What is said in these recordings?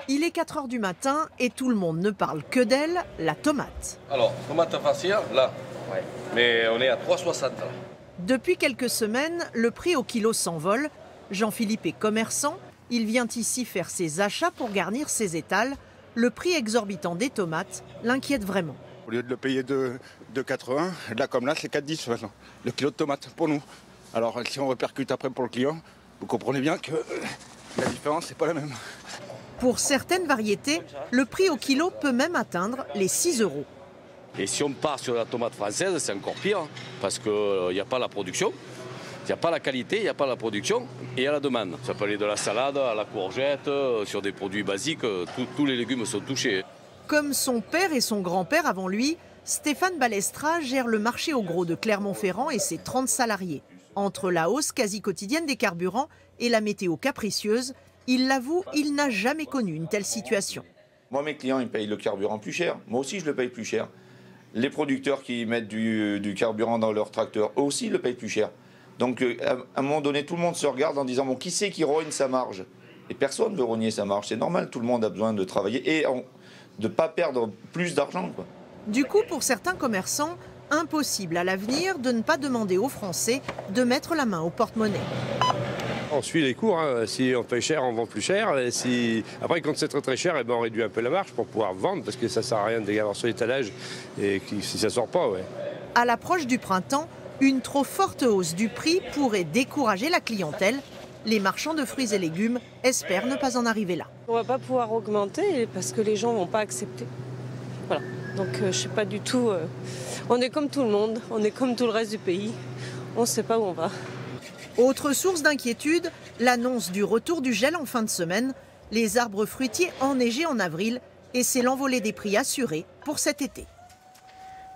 Il est 4 h du matin et tout le monde ne parle que d'elle, la tomate. Alors, tomate farcie, là. Ouais. Mais on est à 3,60 là. Depuis quelques semaines, le prix au kilo s'envole. Jean-Philippe est commerçant. Il vient ici faire ses achats pour garnir ses étals. Le prix exorbitant des tomates l'inquiète vraiment. Au lieu de le payer 2,80, là comme là, c'est 4,10 maintenant. Le kilo de tomates pour nous. Alors si on répercute après pour le client, vous comprenez bien que la différence n'est pas la même. Pour certaines variétés, le prix au kilo peut même atteindre les 6 €. Et si on part sur la tomate française, c'est encore pire, parce qu'il n'y a pas la production, il n'y a pas la qualité, il n'y a pas la production et il y a la demande. Ça peut aller de la salade à la courgette, sur des produits basiques, tous les légumes sont touchés. Comme son père et son grand-père avant lui, Stéphane Balestra gère le marché au gros de Clermont-Ferrand et ses 30 salariés. Entre la hausse quasi quotidienne des carburants et la météo capricieuse, il l'avoue, il n'a jamais connu une telle situation. Moi, mes clients, ils payent le carburant plus cher. Moi aussi, je le paye plus cher. Les producteurs qui mettent du carburant dans leur tracteur, eux aussi, le payent plus cher. Donc, à un moment donné, tout le monde se regarde en disant, bon, qui c'est qui rogne sa marge? Et personne ne veut rogner sa marge. C'est normal, tout le monde a besoin de travailler et de ne pas perdre plus d'argent, quoi. Du coup, pour certains commerçants, impossible à l'avenir de ne pas demander aux Français de mettre la main au porte-monnaie. On suit les cours, hein. Si on paye cher, on vend plus cher. Et après, quand c'est très cher, on réduit un peu la marge pour pouvoir vendre, parce que ça ne sert à rien de l'avoir sur l'étalage et si ça ne sort pas. Ouais. À l'approche du printemps, une trop forte hausse du prix pourrait décourager la clientèle. Les marchands de fruits et légumes espèrent ne pas en arriver là. On ne va pas pouvoir augmenter parce que les gens ne vont pas accepter. Voilà. Donc je ne sais pas du tout. On est comme tout le monde, on est comme tout le reste du pays. On ne sait pas où on va. Autre source d'inquiétude, l'annonce du retour du gel en fin de semaine. Les arbres fruitiers enneigés en avril et c'est l'envolée des prix assurée pour cet été.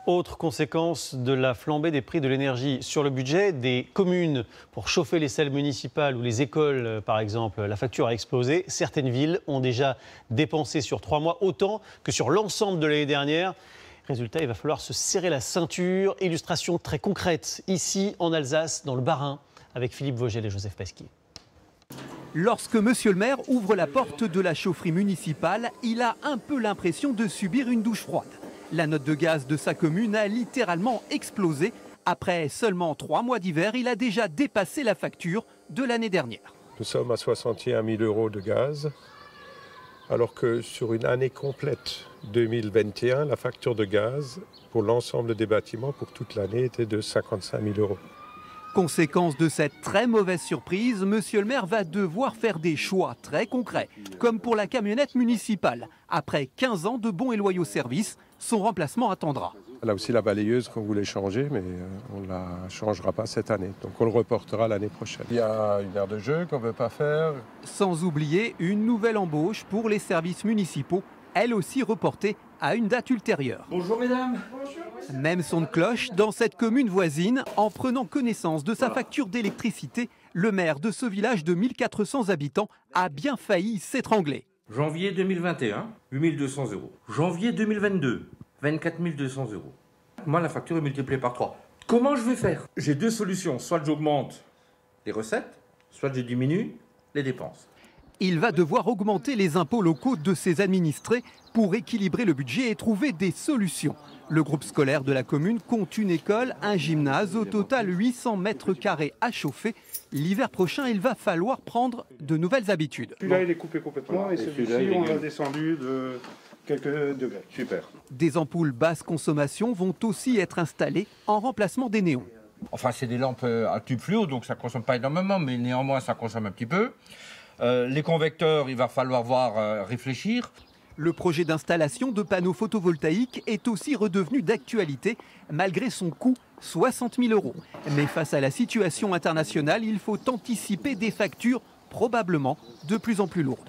Autre conséquence de la flambée des prix de l'énergie sur le budget des communes. Pour chauffer les salles municipales ou les écoles, par exemple, la facture a explosé. Certaines villes ont déjà dépensé sur 3 mois autant que sur l'ensemble de l'année dernière. Résultat, il va falloir se serrer la ceinture. Illustration très concrète ici en Alsace, dans le Bas-Rhin, avec Philippe Vogel et Joseph Pasquier. Lorsque monsieur le maire ouvre la porte de la chaufferie municipale, il a un peu l'impression de subir une douche froide. La note de gaz de sa commune a littéralement explosé. Après seulement 3 mois d'hiver, il a déjà dépassé la facture de l'année dernière. Nous sommes à 61 000 € de gaz, alors que sur une année complète 2021, la facture de gaz pour l'ensemble des bâtiments pour toute l'année était de 55 000 €. Conséquence de cette très mauvaise surprise, monsieur le maire va devoir faire des choix très concrets, comme pour la camionnette municipale. Après 15 ans de bons et loyaux services, son remplacement attendra. Là aussi la balayeuse qu'on voulait changer, mais on ne la changera pas cette année. Donc on le reportera l'année prochaine. Il y a une aire de jeu qu'on ne veut pas faire. Sans oublier une nouvelle embauche pour les services municipaux, elle aussi reportée à une date ultérieure. Bonjour mesdames. Même son de cloche dans cette commune voisine. En prenant connaissance de sa facture d'électricité, le maire de ce village de 1400 habitants a bien failli s'étrangler. Janvier 2021, 8 200 €. Janvier 2022, 24 200 €. Moi, la facture est multipliée par 3. Comment je vais faire? J'ai 2 solutions. Soit j'augmente les recettes, soit je diminue les dépenses. Il va devoir augmenter les impôts locaux de ses administrés pour équilibrer le budget et trouver des solutions. Le groupe scolaire de la commune compte une école, un gymnase, au total 800 mètres carrés à chauffer. L'hiver prochain, il va falloir prendre de nouvelles habitudes. Celui-là, il est coupé complètement et celui-ci, on l'a descendu de quelques degrés. Super. Des ampoules basse consommation vont aussi être installées en remplacement des néons. Enfin, c'est des lampes à tube fluo, donc ça ne consomme pas énormément, mais néanmoins, ça consomme un petit peu. Les convecteurs, il va falloir réfléchir. Le projet d'installation de panneaux photovoltaïques est aussi redevenu d'actualité, malgré son coût, 60 000 €. Mais face à la situation internationale, il faut anticiper des factures probablement de plus en plus lourdes.